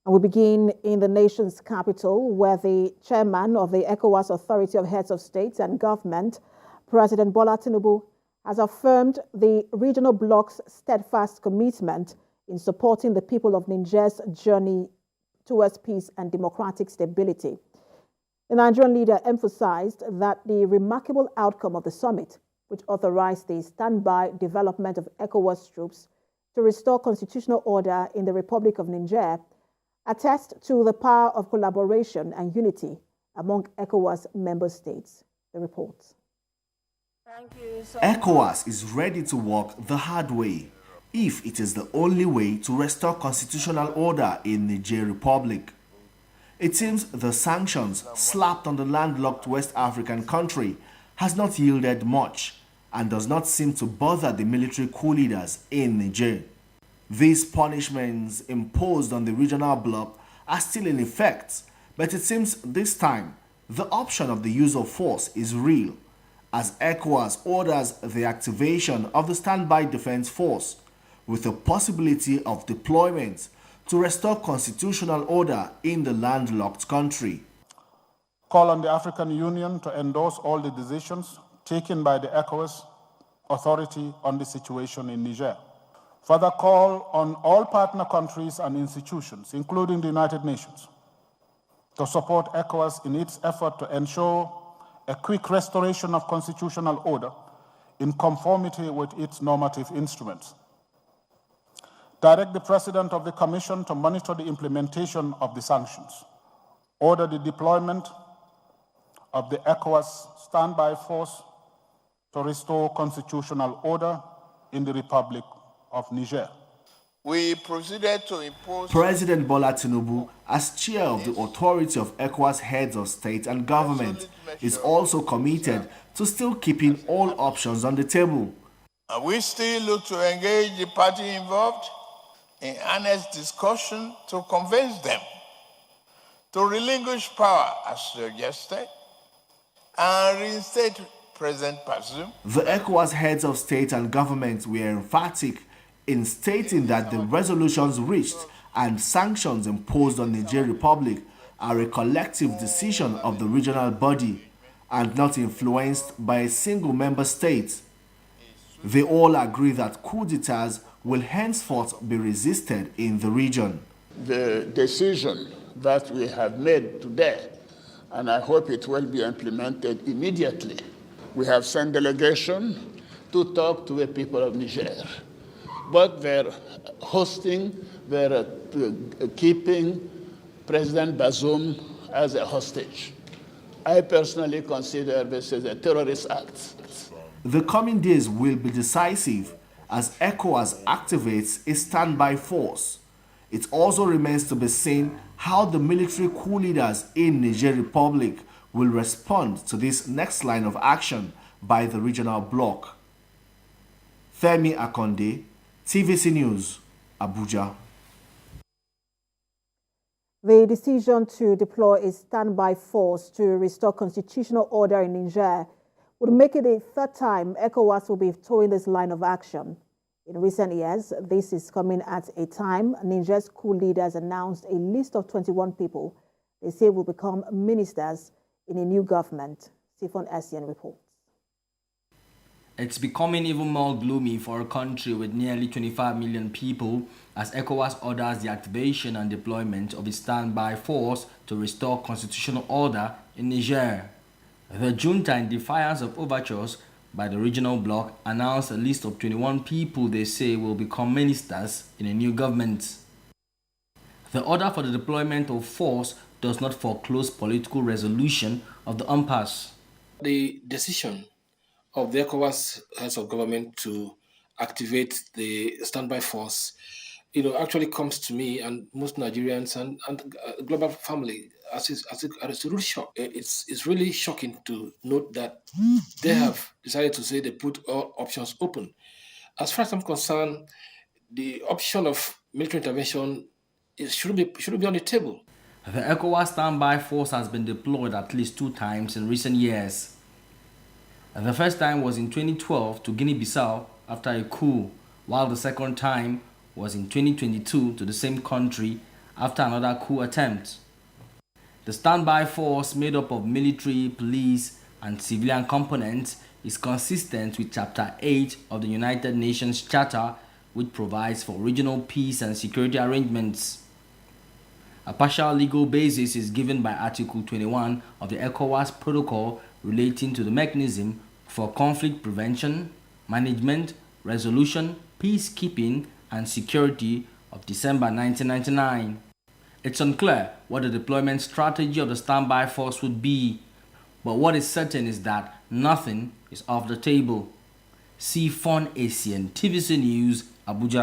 And we begin in the nation's capital, where the chairman of the ECOWAS Authority of Heads of States and Government, President Bola Tinubu, has affirmed the regional bloc's steadfast commitment in supporting the people of Niger's journey towards peace and democratic stability. The Nigerian leader emphasized that the remarkable outcome of the summit, which authorized the standby development of ECOWAS troops to restore constitutional order in the Republic of Niger, attest to the power of collaboration and unity among ECOWAS member states. The report. Thank you. ECOWAS is ready to walk the hard way if it is the only way to restore constitutional order in Niger Republic. It seems the sanctions slapped on the landlocked West African country has not yielded much and does not seem to bother the military coup leaders in Niger. These punishments imposed on the regional bloc are still in effect, but it seems this time the option of the use of force is real, as ECOWAS orders the activation of the standby defense force with the possibility of deployment to restore constitutional order in the landlocked country. Call on the African Union to endorse all the decisions taken by the ECOWAS authority on the situation in Niger. Further call on all partner countries and institutions, including the United Nations, to support ECOWAS in its effort to ensure a quick restoration of constitutional order in conformity with its normative instruments. Direct the President of the Commission to monitor the implementation of the sanctions. Order the deployment of the ECOWAS standby force to restore constitutional order in the Republic of Niger. We proceeded to impose... President Bola Tinubu, as chair of the Authority of ECOWAS Heads of State and Government, is also committed to still keeping all options on the table. And we still look to engage the party involved in honest discussion to convince them to relinquish power as suggested and reinstate President Bazoum. The ECOWAS Heads of State and Government were emphatic in stating that the resolutions reached and sanctions imposed on Niger Republic are a collective decision of the regional body and not influenced by a single member state. They all agree that coup d'etats will henceforth be resisted in the region. The decision that we have made today, and I hope it will be implemented immediately, we have sent delegation to talk to the people of Niger. But they're hosting, they're keeping President Bazoum as a hostage. I personally consider this as a terrorist act. The coming days will be decisive as ECOWAS activates a standby force. It also remains to be seen how the military coup leaders in Niger Republic will respond to this next line of action by the regional bloc. Femi Akonde, TVC News, Abuja. The decision to deploy a standby force to restore constitutional order in Niger would make it the third time ECOWAS will be towing this line of action. In recent years, this is coming at a time Niger's coup leaders announced a list of 21 people they say will become ministers in a new government. Stephen Essien reports. It's becoming even more gloomy for a country with nearly 25 million people as ECOWAS orders the activation and deployment of a standby force to restore constitutional order in Niger. The junta, in defiance of overtures by the regional bloc, announced a list of 21 people they say will become ministers in a new government. The order for the deployment of force does not foreclose political resolution of the impasse. The decision of the ECOWAS heads of government to activate the standby force, actually comes to me and most Nigerians and global family as a real shock. It's really shocking to note that they have decided to say they put all options open. As far as I'm concerned, the option of military intervention shouldn't be on the table. The ECOWAS standby force has been deployed at least 2 times in recent years. The first time was in 2012 to Guinea-Bissau after a coup, while the second time was in 2022 to the same country after another coup attempt. The standby force, made up of military, police, and civilian components, is consistent with Chapter 8 of the United Nations Charter, which provides for regional peace and security arrangements. A partial legal basis is given by Article 21 of the ECOWAS Protocol relating to the mechanism for conflict prevention, management, resolution, peacekeeping, and security of December 1999. It's unclear what the deployment strategy of the standby force would be, but what is certain is that nothing is off the table. See Fon Asian, TVC News, Abuja.